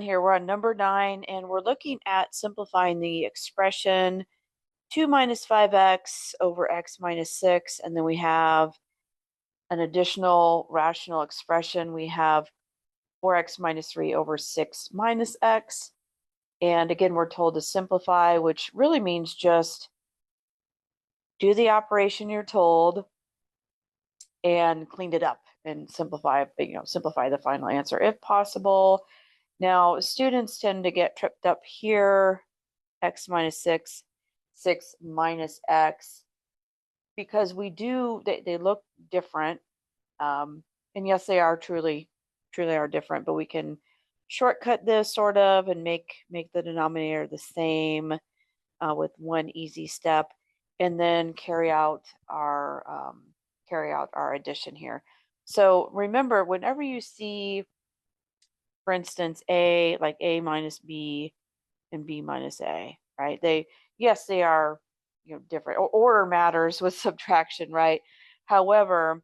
Here we're on number 9, and we're looking at simplifying the expression 2 minus 5x over x minus 6, and then we have an additional rational expression. We have 4x minus 3 over 6 minus x. And again, we're told to simplify, which really means just do the operation you're told and clean it up and simplify the final answer if possible. Now, students tend to get tripped up here, x minus 6, 6 minus x, because they look different. And yes, they are truly are different, but we can shortcut this sort of and make the denominator the same with one easy step, and then carry out our addition here. So remember, whenever you see, for instance, a minus b and b minus a, right? They are different. Order matters with subtraction, right? However,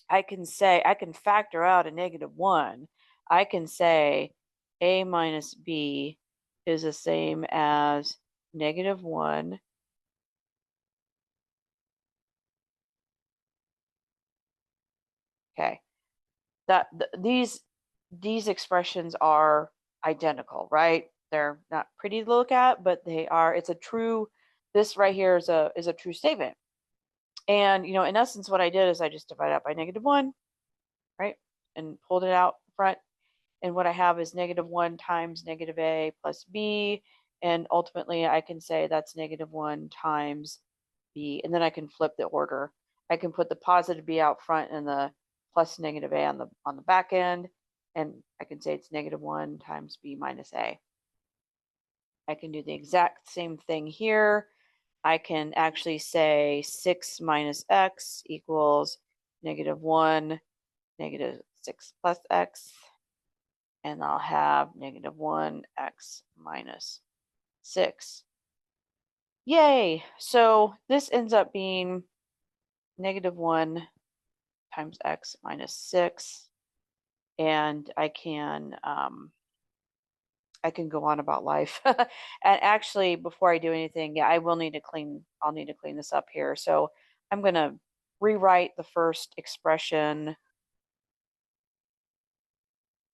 I can factor out a -1. I can say a minus b is the same as -1 okay. These expressions are identical, right? They're not pretty to look at, but this right here is a true statement. And in essence, what I did is I just divided out by -1, right? And pulled it out front. And what I have is -1 times -a plus b. And ultimately I can say that's -1 times b. And then I can flip the order. I can put the positive b out front and the plus -a on the back end. And I can say it's -1 times b minus a. I can do the exact same thing here. I can actually say 6 minus x equals -1, -6 plus x, and I'll have -1 x minus 6. Yay! So this ends up being -1 times x minus 6, and I can go on about life. And actually, before I do anything, yeah, I'll need to clean this up here. So I'm going to rewrite the first expression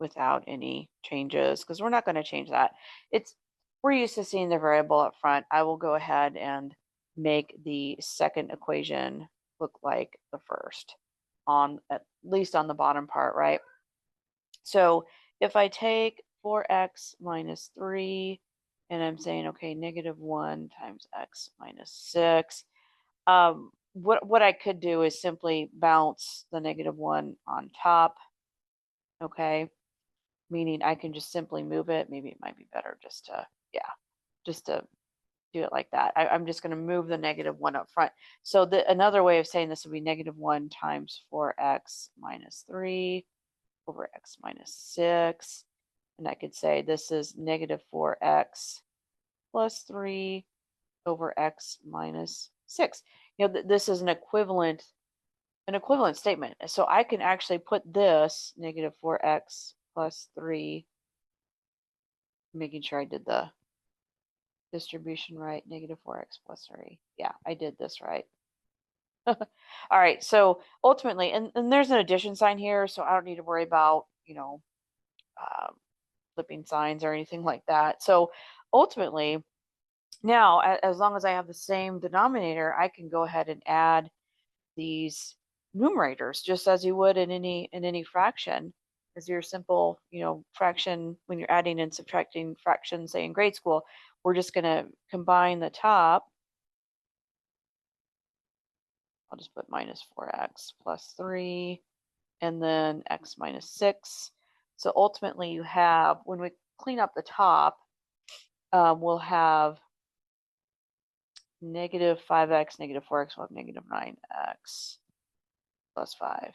without any changes, because we're not going to change that. We're used to seeing the variable up front. I will go ahead and make the second equation look like the first, at least on the bottom part, right? So if I take 4x minus 3, and I'm saying, okay, -1 times x minus 6, what I could do is simply bounce the -1 on top, okay? Meaning I can just simply move it. Maybe it might be better just to do it like that. I'm just going to move the -1 up front. So another way of saying this would be -1 times 4x minus 3 over x minus 6. And I could say this is -4x plus 3 over x minus 6. This is an equivalent statement. So I can actually put this -4x plus 3, making sure I did the distribution right, -4x plus 3. Yeah, I did this right. All right, so ultimately, and there's an addition sign here, so I don't need to worry about, flipping signs or anything like that. So ultimately, now, as long as I have the same denominator, I can go ahead and add these numerators just as you would in any fraction. As your simple, fraction, when you're adding and subtracting fractions, say in grade school, we're just going to combine the top. I'll just put -4x plus 3, and then x minus 6. So ultimately you have, when we clean up the top, we'll have -5x, -4x, we'll have -9x plus 5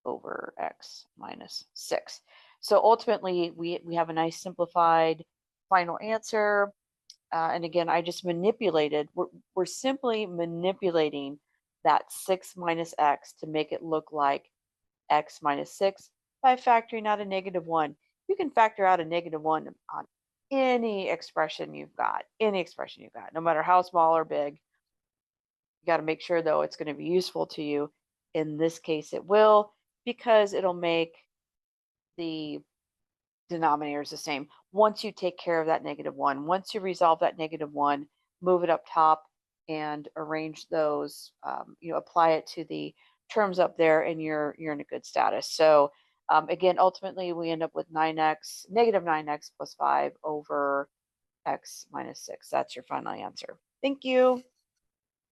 over x minus 6. So ultimately we have a nice simplified final answer. And again, I just manipulated, we're simply manipulating that 6 minus x to make it look like x minus 6 by factoring out a -1. you can factor out a -1 on any expression you've got, no matter how small or big. You got to make sure, though, it's going to be useful to you. In this case, it will, because it'll make the denominators the same. Once you take care of that -1, once you resolve that -1, move it up top and arrange those, apply it to the terms up there, and you're in a good status. So again, ultimately, we end up with -9x plus 5 over x minus 6. That's your final answer. Thank you.